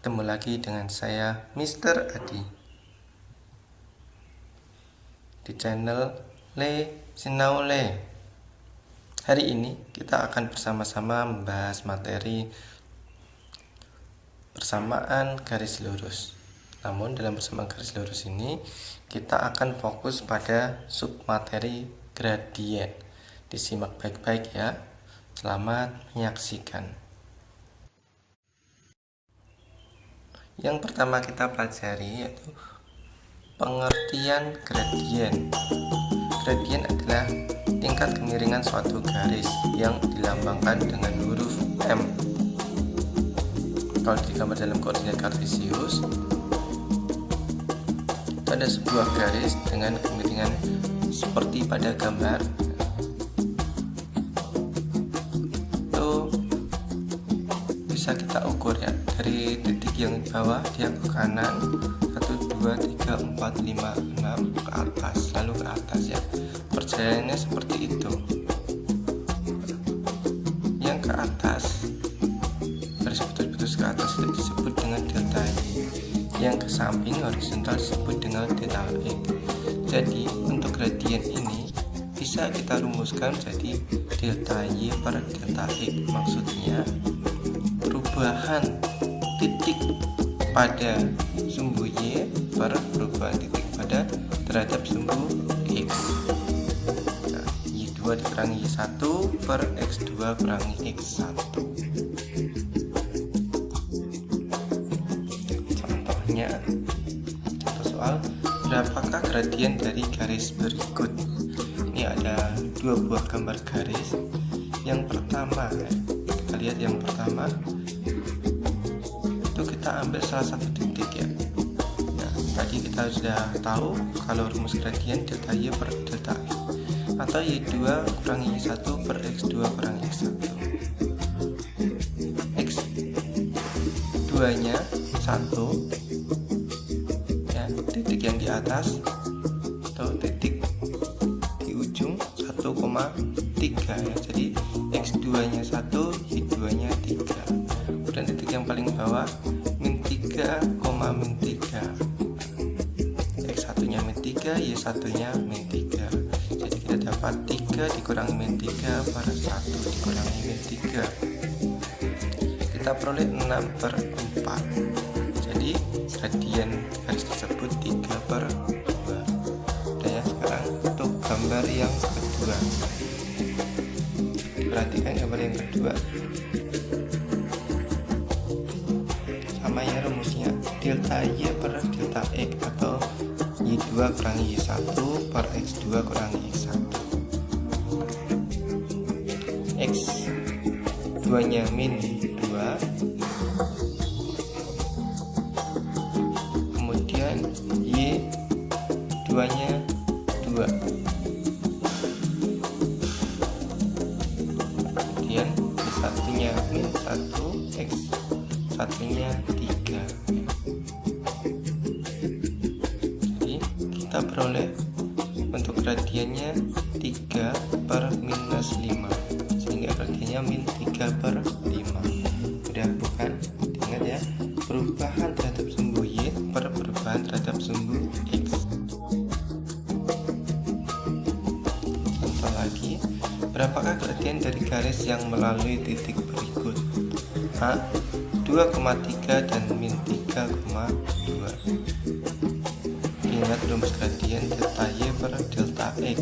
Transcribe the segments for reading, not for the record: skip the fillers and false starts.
Ketemu lagi dengan saya Mr. Adi di channel Le Sinau Le. Hari ini kita akan bersama-sama membahas materi persamaan garis lurus. Namun dalam persamaan garis lurus ini kita akan fokus pada submateri gradien. Disimak baik-baik ya. Selamat menyaksikan. Yang pertama kita pelajari yaitu pengertian gradien. Gradien adalah tingkat kemiringan suatu garis yang dilambangkan dengan huruf M. Kalau digambar dalam koordinat kartesius, itu ada sebuah garis dengan kemiringan seperti pada gambar. Itu bisa kita ukur ya, dari titik yang di bawah dia ke kanan 1, 2, 3, 4, 5, 6 ke atas, lalu ke atas ya. Perjalanannya seperti itu. Yang ke atas, garis putus-putus ke atas itu disebut dengan delta Y. Yang ke samping horizontal disebut dengan delta X. Jadi untuk gradien ini bisa kita rumuskan jadi delta Y per delta X. Maksudnya perubahan titik pada sumbu Y per perubahan titik pada terhadap sumbu X. Nah, Y2 dikurangi Y1 per X2 kurangi X1. Contoh soal, berapakah gradien dari garis berikut? Ini ada dua buah gambar garis. Yang pertama, kita lihat yang pertama itu kita ambil salah satu titik ya. Nah, tadi kita sudah tahu kalau rumus gradien delta Y per delta X atau Y2 kurangi Y1 per X2 kurangi X1. X2 nya 1 ya, titik yang di atas atau titik di ujung 1,3 ya. Jadi X2 nya 1, Y2 nya 3. Kemudian titik yang paling bawah min 3, min 3. X1 nya min 3, Y1 nya min 3. Jadi kita dapat 3 dikurangi min 3 per 1 dikurangi min 3. Kita peroleh 6 per 4. Jadi gradien garis tersebut 3 per 2. Udah ya, sekarang untuk gambar yang kedua. Perhatikan gambar yang kedua. Sama ya rumusnya, delta Y per delta X atau Y2 kurangi Y1 per X2 kurangi X1. X2 nya min 2, kemudian Y2 nya 2, kemudian Y1 nya min 1, X1 nya 3. Jadi kita peroleh untuk gradiennya 3 per minus 5, sehingga gradiennya min 3 per 5. Udah bukan? Ingat ya, perubahan terhadap sumbu Y per perubahan terhadap sumbu X. Contoh lagi, berapakah gradien dari garis yang melalui titik berikut? A 2,3 dan min 3,2. Ingat rumus gradien delta Y per delta X.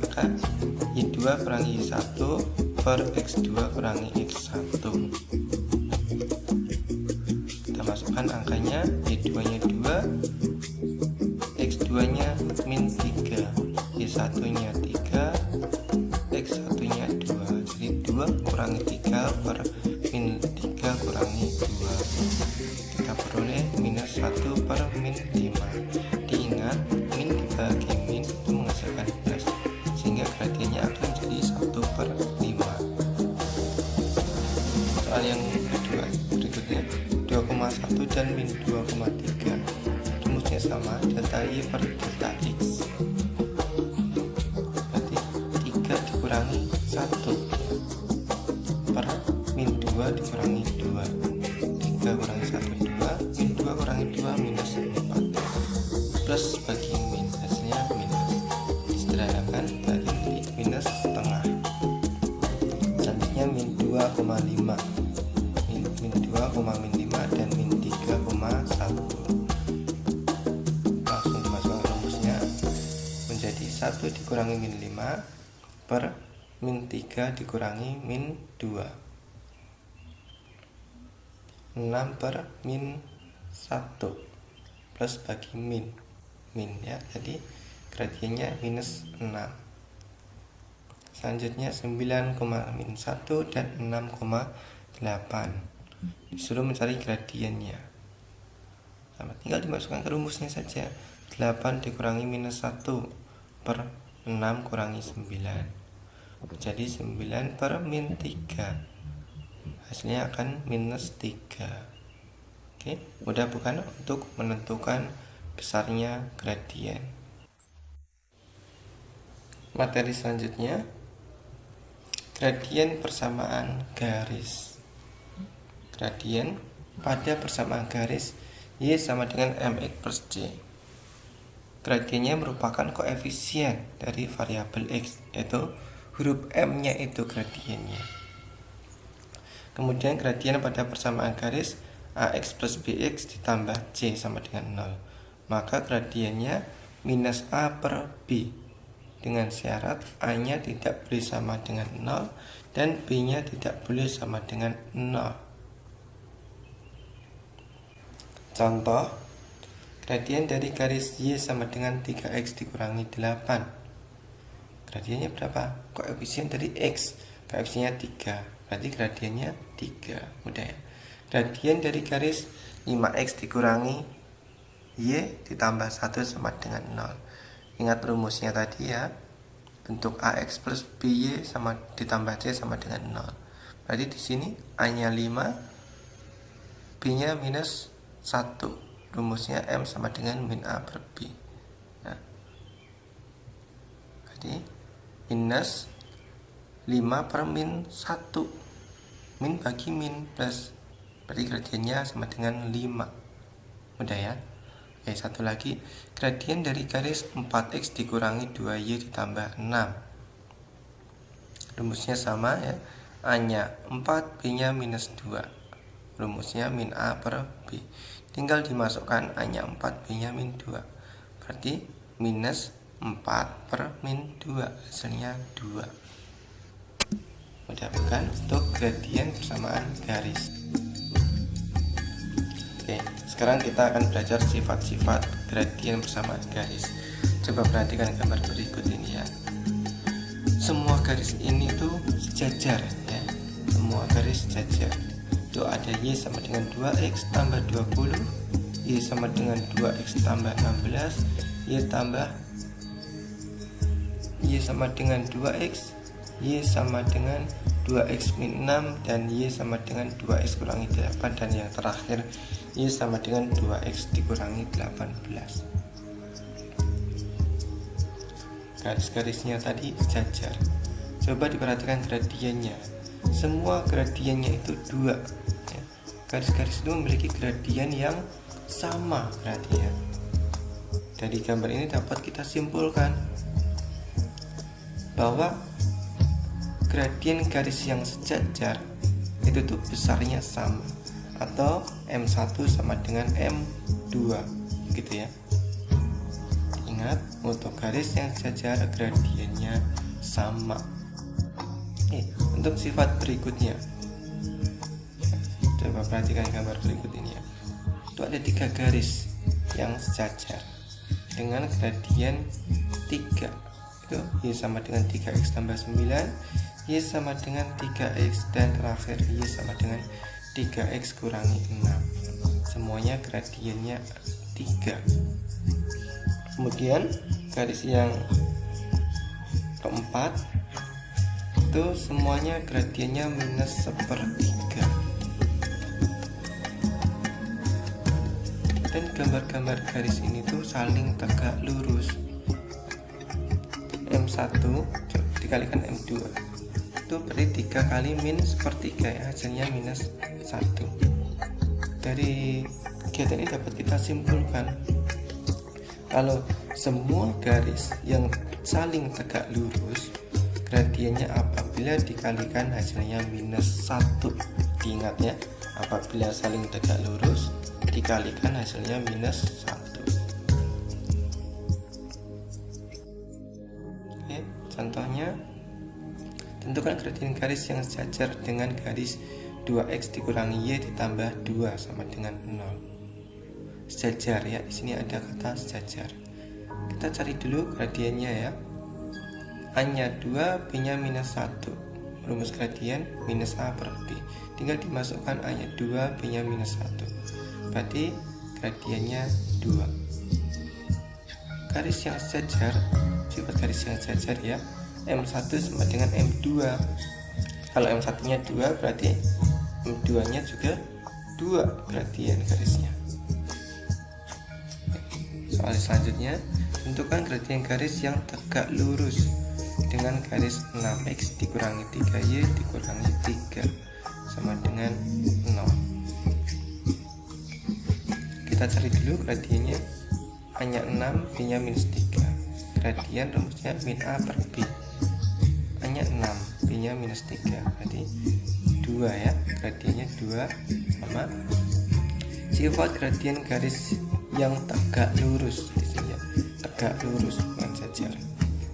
Maka Y2 kurangi Y1 per X2 kurangi X1. Kita masukkan angkanya, Y2 nya 2, X2 nya min 3, Y1 nya 3, X1 nya 2. Jadi 2 kurangi 3 per min 3 kurangi 2. Kita peroleh minus 1 per min 5. Diingat, min dibagi min itu menghasilkan plus, sehingga gradiennya akan jadi 1 per 5. Soal yang kedua berikutnya, 2,1 dan min 2,3. Rumusnya sama, delta Y per delta X. Berarti 3 dikurangi 1 per min 2 dikurangi 2. 3 plus bagi min, hasilnya minus. Disederhanakan bagi minus setengah. Selanjutnya min 2,5, min 2, min 5 dan min 3,1. Langsung dimasukkan rumusnya menjadi 1 dikurangi min 5 per min 3 dikurangi min 2, 6 per min 1 plus bagi min ya, jadi gradiennya minus 6. Selanjutnya 9, min 1 dan 6,8. Disuruh mencari gradiennya. Tinggal dimasukkan ke rumusnya saja. 8 dikurangi minus 1 per 6 kurangi 9. Jadi 9 per min 3. Hasilnya akan minus 3. Oke, mudah bukan untuk menentukan besarnya gradien. Materi selanjutnya, gradien persamaan garis. Gradien pada persamaan garis Y sama dengan mx plus c. Gradiennya merupakan koefisien dari variabel x, yaitu huruf m-nya itu gradiennya. Kemudian gradien pada persamaan garis ax plus bx ditambah c sama dengan 0. Maka gradiennya minus a per b, dengan syarat a-nya tidak boleh sama dengan 0 dan b-nya tidak boleh sama dengan 0. Contoh, gradien dari garis y sama dengan 3x dikurangi 8. Gradiennya berapa? Koefisien dari x, koefisiennya 3, berarti gradiennya 3. Mudah ya. Gradien dari garis 5x dikurangi y ditambah 1 sama dengan 0. Ingat rumusnya tadi ya. Bentuk ax plus by sama ditambah c sama dengan 0. Berarti di sini a-nya 5, b-nya minus 1. Rumusnya m sama dengan min a per b. Nah, jadi minus 5 per min 1. Min bagi min plus, berarti gradiennya sama dengan 5. Mudah ya. Oke, satu lagi, gradien dari garis 4x dikurangi 2y ditambah 6. Rumusnya sama ya. A-nya 4, B-nya minus 2. Rumusnya min A per B. Tinggal dimasukkan A-nya 4, B-nya min 2. Berarti minus 4 per min 2. Hasilnya 2. Mudah bukan untuk gradien persamaan garis. Oke, sekarang kita akan belajar sifat-sifat gradien persamaan garis. Coba perhatikan gambar berikut ini ya. Semua garis ini tuh sejajar ya. Semua garis sejajar. Itu ada y sama dengan 2x tambah 20, y sama dengan 2x tambah 16, y sama dengan 2x, y sama dengan 2x min 6, dan y sama dengan 2x kurangi 8, dan yang terakhir y sama dengan 2x dikurangi 18. Garis-garisnya tadi sejajar. Coba diperhatikan gradiennya. Semua gradiennya itu 2 ya. Garis-garis itu memiliki gradien yang sama berarti ya. Dari gambar ini dapat kita simpulkan bahwa gradien garis yang sejajar itu tuh besarnya sama, atau M1 sama dengan M2 gitu ya. Ingat, untuk garis yang sejajar gradiennya sama. Untuk sifat berikutnya, coba perhatikan gambar berikut ini ya. Itu ada 3 garis yang sejajar dengan gradien 3. Itu y sama dengan 3x tambah 9, y sama dengan 3x, dan terakhir y sama dengan 3x kurangi 6. Semuanya gradiennya 3. Kemudian garis yang keempat itu semuanya gradiennya minus 1/3, dan gambar-gambar garis ini tuh saling tegak lurus. M1 dikalikan M2 itu berarti 3 kali min 1/3 ya, hasilnya minus 1. Dari kegiatan ini dapat kita simpulkan Kalau semua garis yang saling tegak lurus, gradiennya apabila dikalikan hasilnya minus 1. Diingat ya, apabila saling tegak lurus dikalikan hasilnya minus 1. Oke, contohnya, tentukan gradien garis yang sejajar dengan garis 2x dikurangi y ditambah 2 sama dengan 0. Sejajar ya, di sini ada kata sejajar. Kita cari dulu gradiennya ya. A-nya 2, B-nya minus 1. Rumus gradien minus A per B. Tinggal dimasukkan A-nya 2, B-nya minus 1. Berarti gradiennya 2. Garis yang sejajar, sifat garis yang sejajar ya, M1 sama dengan M2. Kalau M1 nya 2 berarti M2 nya juga 2 gradien garisnya. Soal selanjutnya, tentukan gradien garis yang tegak lurus dengan garis 6x dikurangi 3y dikurangi 3 sama dengan 0. Kita cari dulu gradiennya. A-nya 6, B-nya minus 3. Gradien rumusnya min A per B. A-nya 6, B-nya minus 3. Berarti 2 ya, gradiennya 2 sama sifat gradien garis yang tegak lurus di sini ya, tegak lurus bukan sejajar.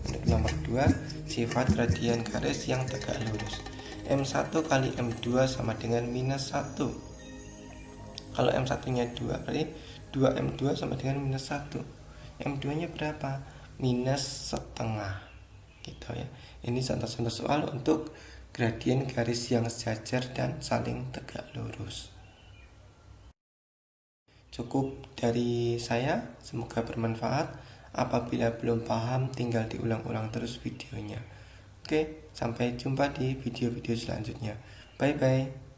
Untuk nomor 2, sifat gradien garis yang tegak lurus. M1 kali M2 sama dengan minus 1. Kalau M1 nya 2 berarti 2M2 sama dengan minus 1. M2 nya berapa? Minus setengah gitu ya. Ini contoh-contoh soal untuk gradien garis yang sejajar dan saling tegak lurus. Cukup dari saya, semoga bermanfaat. Apabila belum paham tinggal diulang-ulang terus videonya. Oke, sampai jumpa di video-video selanjutnya. Bye bye.